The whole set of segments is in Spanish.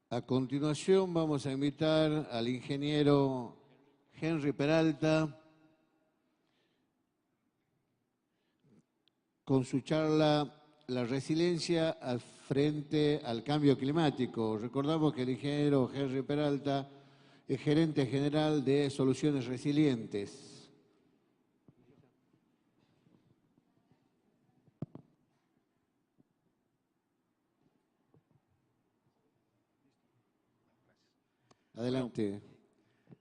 A continuación vamos a invitar al ingeniero Henry Peralta con su charla La resiliencia frente al cambio climático. Recordamos que el ingeniero Henry Peralta es gerente general de Soluciones Resilientes. Adelante.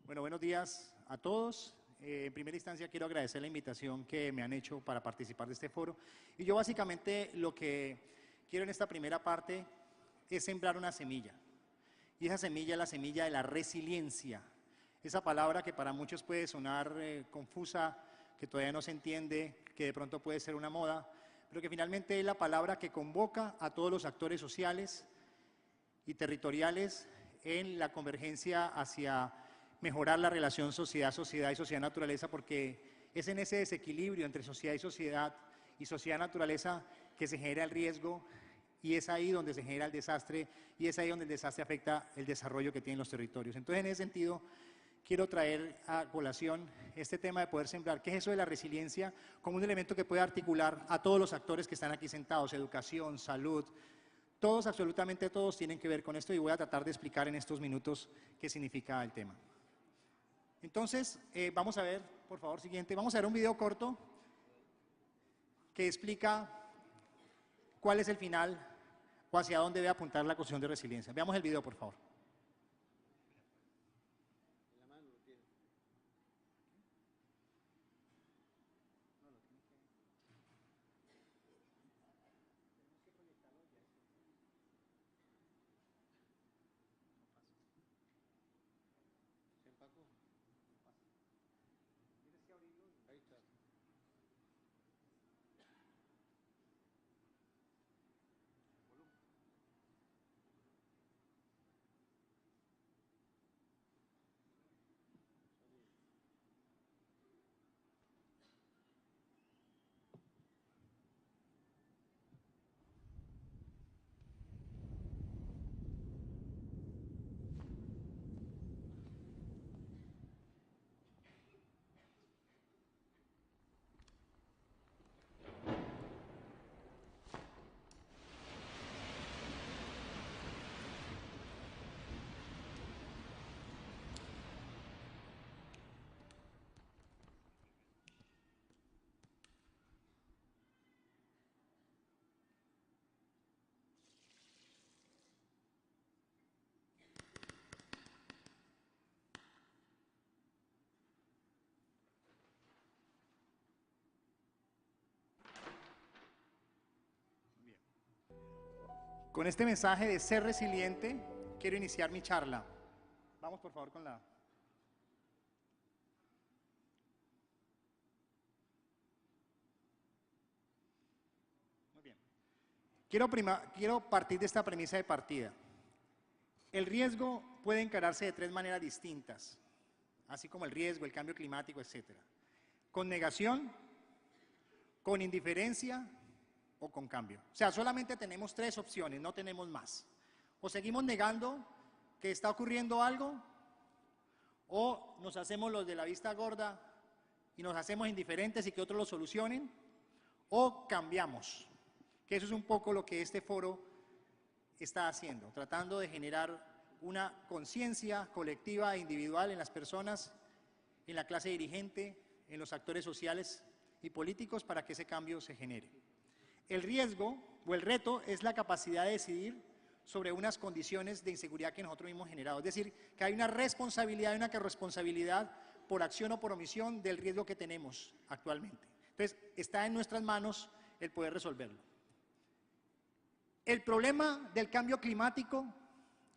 Bueno, buenos días a todos. En primera instancia quiero agradecer la invitación que me han hecho para participar de este foro. Y yo básicamente lo que quiero en esta primera parte es sembrar una semilla. Y esa semilla es la semilla de la resiliencia. Esa palabra que para muchos puede sonar confusa, que todavía no se entiende, que de pronto puede ser una moda, pero que finalmente es la palabra que convoca a todos los actores sociales y territoriales en la convergencia hacia mejorar la relación sociedad-sociedad y sociedad-naturaleza, porque es en ese desequilibrio entre sociedad y sociedad-naturaleza que se genera el riesgo, y es ahí donde se genera el desastre, y es ahí donde el desastre afecta el desarrollo que tienen los territorios. Entonces, en ese sentido, quiero traer a colación este tema de poder sembrar, ¿qué es eso de la resiliencia? Como un elemento que puede articular a todos los actores que están aquí sentados, educación, salud, todos, absolutamente todos, tienen que ver con esto, y voy a tratar de explicar en estos minutos qué significa el tema. Entonces, vamos a ver, por favor, siguiente, vamos a ver un video corto que explica cuál es el final o hacia dónde debe apuntar la construcción de resiliencia. Veamos el video, por favor. Con este mensaje de ser resiliente, quiero iniciar mi charla. Vamos, por favor, con la... Muy bien. Quiero partir de esta premisa de partida. El riesgo puede encararse de tres maneras distintas, así como el riesgo, el cambio climático, etc. Con negación, con indiferencia o con cambio. O sea, solamente tenemos tres opciones, no tenemos más. O seguimos negando que está ocurriendo algo, o nos hacemos los de la vista gorda y nos hacemos indiferentes y que otros lo solucionen, o cambiamos, que eso es un poco lo que este foro está haciendo, tratando de generar una conciencia colectiva e individual en las personas, en la clase dirigente, en los actores sociales y políticos para que ese cambio se genere. El riesgo o el reto es la capacidad de decidir sobre unas condiciones de inseguridad que nosotros mismos hemos generado. Es decir, que hay una responsabilidad y una corresponsabilidad por acción o por omisión del riesgo que tenemos actualmente. Entonces, está en nuestras manos el poder resolverlo. El problema del cambio climático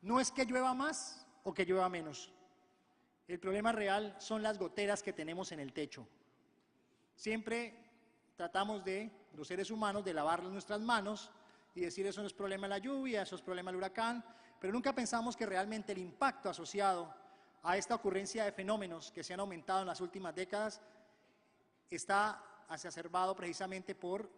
no es que llueva más o que llueva menos. El problema real son las goteras que tenemos en el techo. Siempre tratamos los seres humanos, de lavar nuestras manos y decir eso no es problema de la lluvia, eso es problema del huracán, pero nunca pensamos que realmente el impacto asociado a esta ocurrencia de fenómenos que se han aumentado en las últimas décadas está exacerbado precisamente por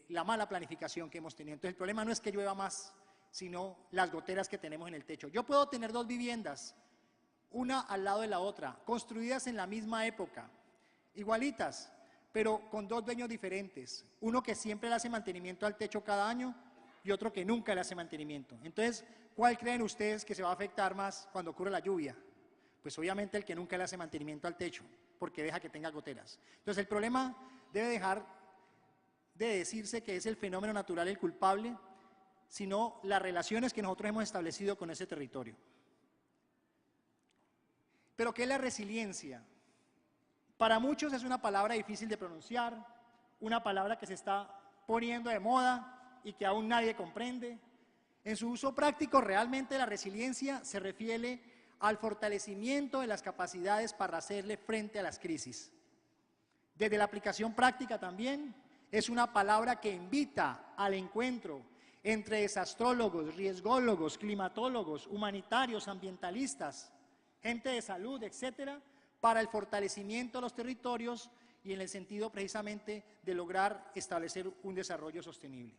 la mala planificación que hemos tenido. Entonces el problema no es que llueva más, sino las goteras que tenemos en el techo. Yo puedo tener dos viviendas, una al lado de la otra, construidas en la misma época, igualitas, pero con dos dueños diferentes. Uno que siempre le hace mantenimiento al techo cada año y otro que nunca le hace mantenimiento. Entonces, ¿cuál creen ustedes que se va a afectar más cuando ocurre la lluvia? Pues obviamente el que nunca le hace mantenimiento al techo, porque deja que tenga goteras. Entonces, el problema debe dejar de decirse que es el fenómeno natural el culpable, sino las relaciones que nosotros hemos establecido con ese territorio. Pero ¿qué es la resiliencia? Para muchos es una palabra difícil de pronunciar, una palabra que se está poniendo de moda y que aún nadie comprende. En su uso práctico, realmente la resiliencia se refiere al fortalecimiento de las capacidades para hacerle frente a las crisis. Desde la aplicación práctica también es una palabra que invita al encuentro entre desastrólogos, riesgólogos, climatólogos, humanitarios, ambientalistas, gente de salud, etcétera, para el fortalecimiento de los territorios y en el sentido precisamente de lograr establecer un desarrollo sostenible.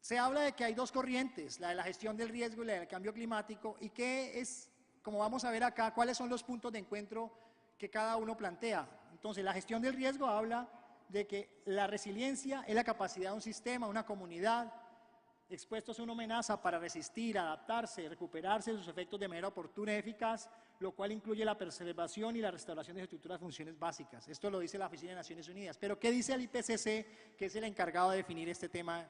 Se habla de que hay dos corrientes, la de la gestión del riesgo y la del cambio climático, y que es, como vamos a ver acá, cuáles son los puntos de encuentro que cada uno plantea. Entonces, la gestión del riesgo habla de que la resiliencia es la capacidad de un sistema, una comunidad, expuestos a una amenaza para resistir, adaptarse, recuperarse de sus efectos de manera oportuna y eficaz, lo cual incluye la preservación y la restauración de estructuras de funciones básicas. Esto lo dice la Oficina de Naciones Unidas. Pero ¿qué dice el IPCC, que es el encargado de definir este tema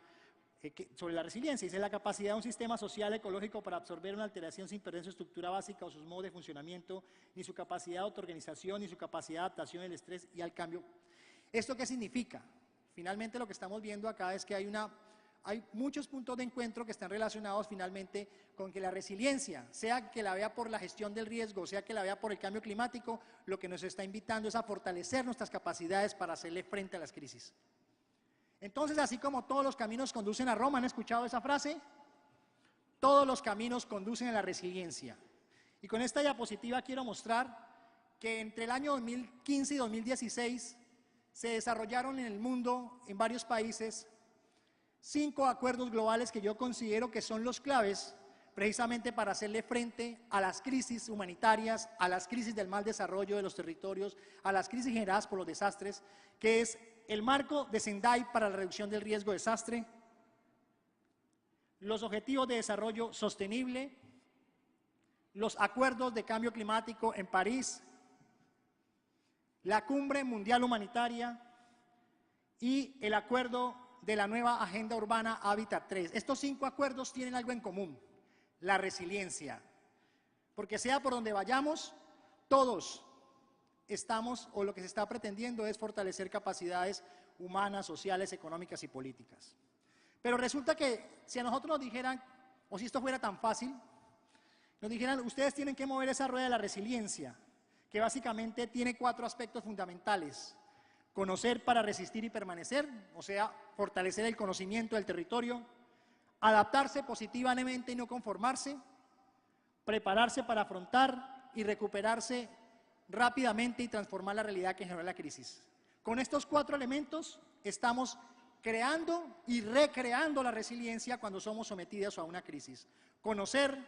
sobre la resiliencia? Dice la capacidad de un sistema social ecológico para absorber una alteración sin perder su estructura básica o sus modos de funcionamiento, ni su capacidad de autoorganización, ni su capacidad de adaptación al estrés y al cambio. ¿Esto qué significa? Finalmente lo que estamos viendo acá es que hay muchos puntos de encuentro que están relacionados finalmente con que la resiliencia, sea que la vea por la gestión del riesgo, sea que la vea por el cambio climático, lo que nos está invitando es a fortalecer nuestras capacidades para hacerle frente a las crisis. Entonces, así como todos los caminos conducen a Roma, ¿han escuchado esa frase? Todos los caminos conducen a la resiliencia. Y con esta diapositiva quiero mostrar que entre el año 2015 y 2016 se desarrollaron en el mundo, en varios países, 5 acuerdos globales que yo considero que son los claves precisamente para hacerle frente a las crisis humanitarias, a las crisis del mal desarrollo de los territorios, a las crisis generadas por los desastres, que es el marco de Sendai para la reducción del riesgo de desastre, los objetivos de desarrollo sostenible, los acuerdos de cambio climático en París, la Cumbre Mundial Humanitaria y el acuerdo de la nueva Agenda Urbana Hábitat 3. Estos 5 acuerdos tienen algo en común, la resiliencia. Porque sea por donde vayamos, todos estamos, o lo que se está pretendiendo es fortalecer capacidades humanas, sociales, económicas y políticas. Pero resulta que si a nosotros nos dijeran, o si esto fuera tan fácil, nos dijeran, ustedes tienen que mover esa rueda de la resiliencia, que básicamente tiene 4 aspectos fundamentales. Conocer para resistir y permanecer, o sea, fortalecer el conocimiento del territorio, adaptarse positivamente y no conformarse, prepararse para afrontar y recuperarse rápidamente y transformar la realidad que generó la crisis. Con estos 4 elementos estamos creando y recreando la resiliencia cuando somos sometidos a una crisis. Conocer,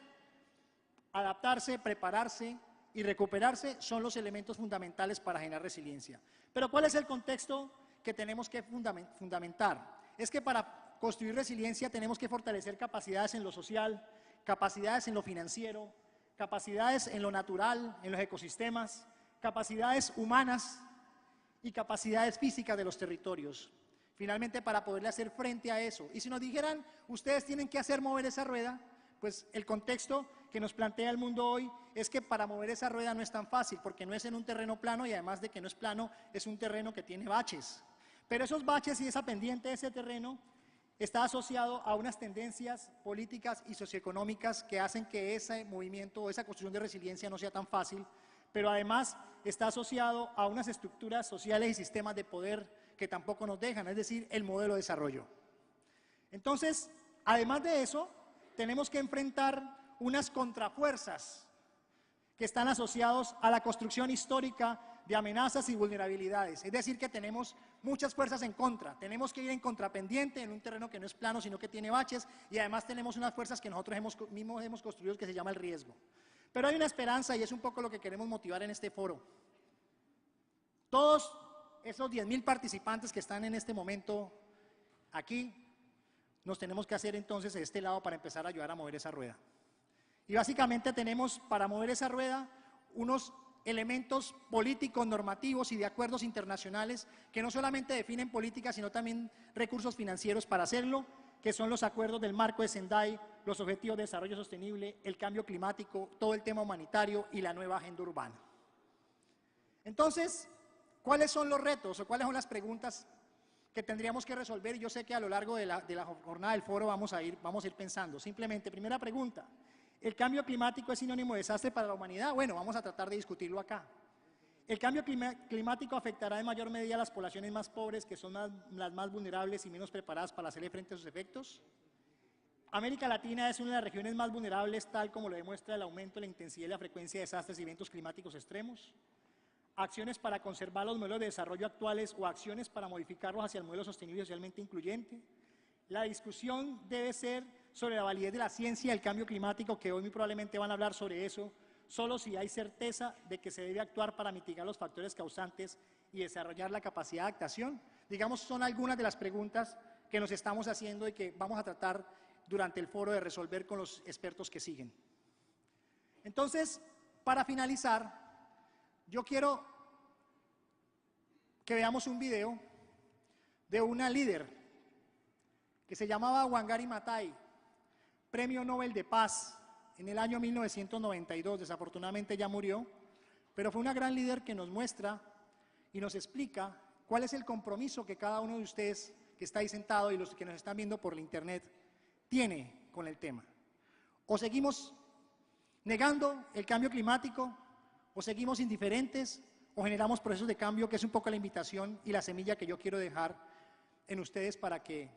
adaptarse, prepararse y recuperarse son los elementos fundamentales para generar resiliencia. Pero ¿cuál es el contexto que tenemos que fundamentar? Es que para construir resiliencia tenemos que fortalecer capacidades en lo social, capacidades en lo financiero, capacidades en lo natural, en los ecosistemas, capacidades humanas y capacidades físicas de los territorios. Finalmente, para poderle hacer frente a eso. Y si nos dijeran, ustedes tienen que hacer mover esa rueda, pues el contexto que nos plantea el mundo hoy es que para mover esa rueda no es tan fácil, porque no es en un terreno plano y además de que no es plano, es un terreno que tiene baches. Pero esos baches y esa pendiente de ese terreno está asociado a unas tendencias políticas y socioeconómicas que hacen que ese movimiento o esa construcción de resiliencia no sea tan fácil, pero además está asociado a unas estructuras sociales y sistemas de poder que tampoco nos dejan, es decir, el modelo de desarrollo. Entonces, además de eso, tenemos que enfrentar unas contrafuerzas que están asociados a la construcción histórica de amenazas y vulnerabilidades. Es decir, que tenemos muchas fuerzas en contra. Tenemos que ir en contrapendiente en un terreno que no es plano, sino que tiene baches, y además tenemos unas fuerzas que nosotros mismos hemos construido que se llama el riesgo. Pero hay una esperanza y es un poco lo que queremos motivar en este foro. Todos esos 10.000 participantes que están en este momento aquí, nos tenemos que hacer entonces de este lado para empezar a ayudar a mover esa rueda. Y básicamente tenemos para mover esa rueda unos elementos políticos, normativos y de acuerdos internacionales que no solamente definen política, sino también recursos financieros para hacerlo, que son los acuerdos del marco de Sendai, los objetivos de desarrollo sostenible, el cambio climático, todo el tema humanitario y la nueva agenda urbana. Entonces, ¿cuáles son los retos o cuáles son las preguntas que tendríamos que resolver? Y yo sé que a lo largo de la jornada del foro vamos a ir pensando. Simplemente, primera pregunta, ¿el cambio climático es sinónimo de desastre para la humanidad? Bueno, vamos a tratar de discutirlo acá. ¿El cambio climático afectará en mayor medida a las poblaciones más pobres, que son las más vulnerables y menos preparadas para hacerle frente a sus efectos? América Latina es una de las regiones más vulnerables, tal como lo demuestra el aumento de la intensidad y la frecuencia de desastres y eventos climáticos extremos. Acciones para conservar los modelos de desarrollo actuales o acciones para modificarlos hacia el modelo sostenible y socialmente incluyente. La discusión debe ser sobre la validez de la ciencia del cambio climático, que hoy muy probablemente van a hablar sobre eso, solo si hay certeza de que se debe actuar para mitigar los factores causantes y desarrollar la capacidad de adaptación. Digamos, son algunas de las preguntas que nos estamos haciendo y que vamos a tratar durante el foro de resolver con los expertos que siguen. Entonces, para finalizar, yo quiero que veamos un video de una líder que se llamaba Wangari Maathai, Premio Nobel de Paz en el año 1992, desafortunadamente ya murió, pero fue una gran líder que nos muestra y nos explica cuál es el compromiso que cada uno de ustedes que está ahí sentado y los que nos están viendo por la internet tiene con el tema. O seguimos negando el cambio climático, o seguimos indiferentes, o generamos procesos de cambio, que es un poco la invitación y la semilla que yo quiero dejar en ustedes para que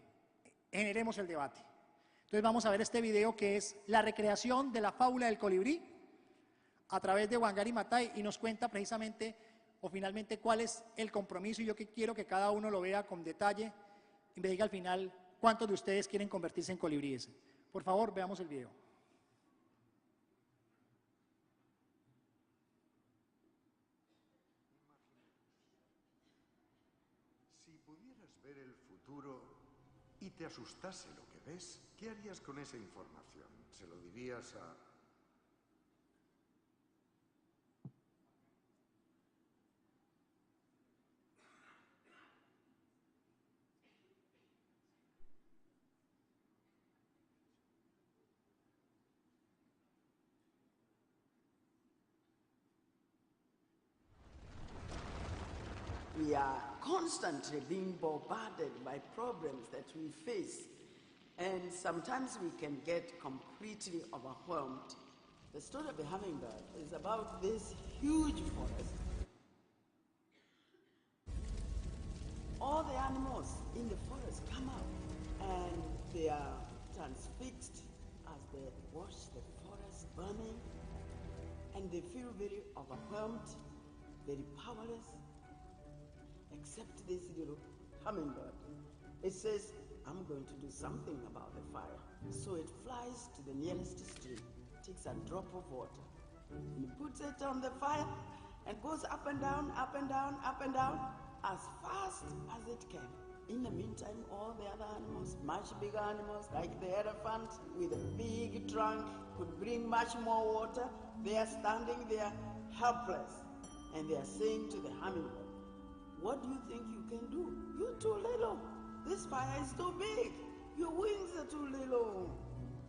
generemos el debate. Entonces vamos a ver este video que es la recreación de la fábula del colibrí a través de Wangari Maathai y nos cuenta precisamente o finalmente cuál es el compromiso, y yo quiero que cada uno lo vea con detalle y me diga al final cuántos de ustedes quieren convertirse en colibríes. Por favor, veamos el video. Si pudieras ver el futuro y te asustase lo que ves, ¿qué harías con esa información? ¿Se lo dirías a...? We are constantly being bombarded by problems that we face, and sometimes we can get completely overwhelmed. The story of the hummingbird is about this huge forest. All the animals in the forest come out, and they are transfixed as they watch the forest burning, and they feel very overwhelmed, very powerless, except this little hummingbird. It says, I'm going to do something about the fire. So it flies to the nearest stream, takes a drop of water, and puts it on the fire, and goes up and down, up and down, up and down, as fast as it can. In the meantime, all the other animals, much bigger animals, like the elephant with a big trunk, could bring much more water. They are standing there helpless, and they are saying to the hummingbird, what do you think you can do? You're too little. This fire is too big. Your wings are too little.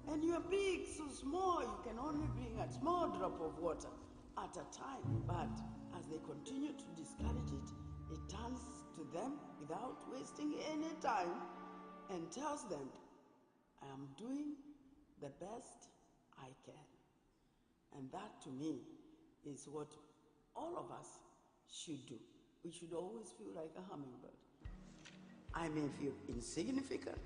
And your beak so small, you can only bring a small drop of water at a time. But as they continue to discourage it, it turns to them without wasting any time and tells them, I am doing the best I can. And that to me is what all of us should do. We should always feel like a hummingbird. I may feel insignificant,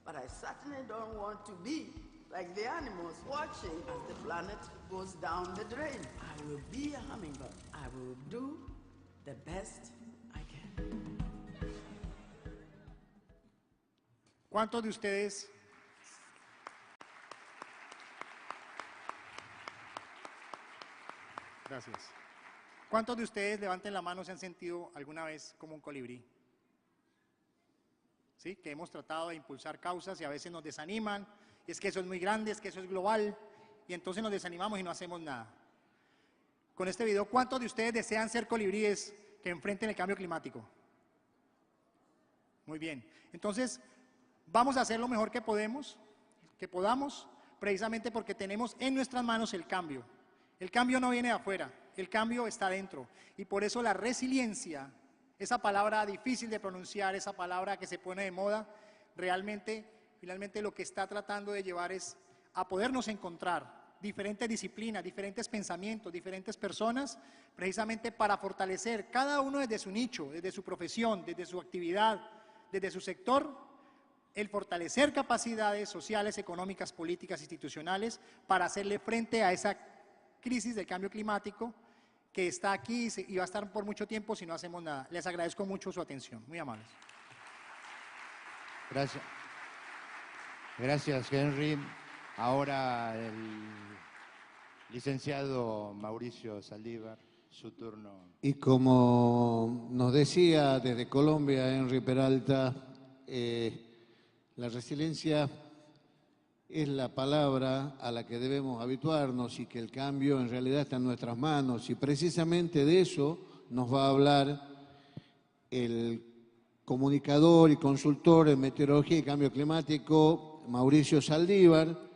but I certainly don't want to be like the animals watching as the planet goes down the drain. I will be a hummingbird. I will do the best I can. ¿Cuántos de ustedes Gracias. ¿Cuántos de ustedes, levanten la mano, se han sentido alguna vez como un colibrí? ¿Sí? Que hemos tratado de impulsar causas y a veces nos desaniman, y es que eso es muy grande, es que eso es global, y entonces nos desanimamos y no hacemos nada. Con este video, ¿cuántos de ustedes desean ser colibríes que enfrenten el cambio climático? Muy bien. Entonces, vamos a hacer lo mejor que podamos, precisamente porque tenemos en nuestras manos el cambio. El cambio no viene de afuera, el cambio está dentro. Y por eso la resiliencia, esa palabra difícil de pronunciar, esa palabra que se pone de moda, realmente, finalmente lo que está tratando de llevar es a podernos encontrar diferentes disciplinas, diferentes pensamientos, diferentes personas, precisamente para fortalecer cada uno desde su nicho, desde su profesión, desde su actividad, desde su sector, el fortalecer capacidades sociales, económicas, políticas, institucionales, para hacerle frente a esa crisis del cambio climático que está aquí y va a estar por mucho tiempo si no hacemos nada. Les agradezco mucho su atención. Muy amables. Gracias. Gracias, Henry. Ahora el licenciado Mauricio Saldívar, su turno. Y como nos decía desde Colombia Henry Peralta, la resiliencia es la palabra a la que debemos habituarnos y que el cambio en realidad está en nuestras manos. Y precisamente de eso nos va a hablar el comunicador y consultor en meteorología y cambio climático, Mauricio Saldívar,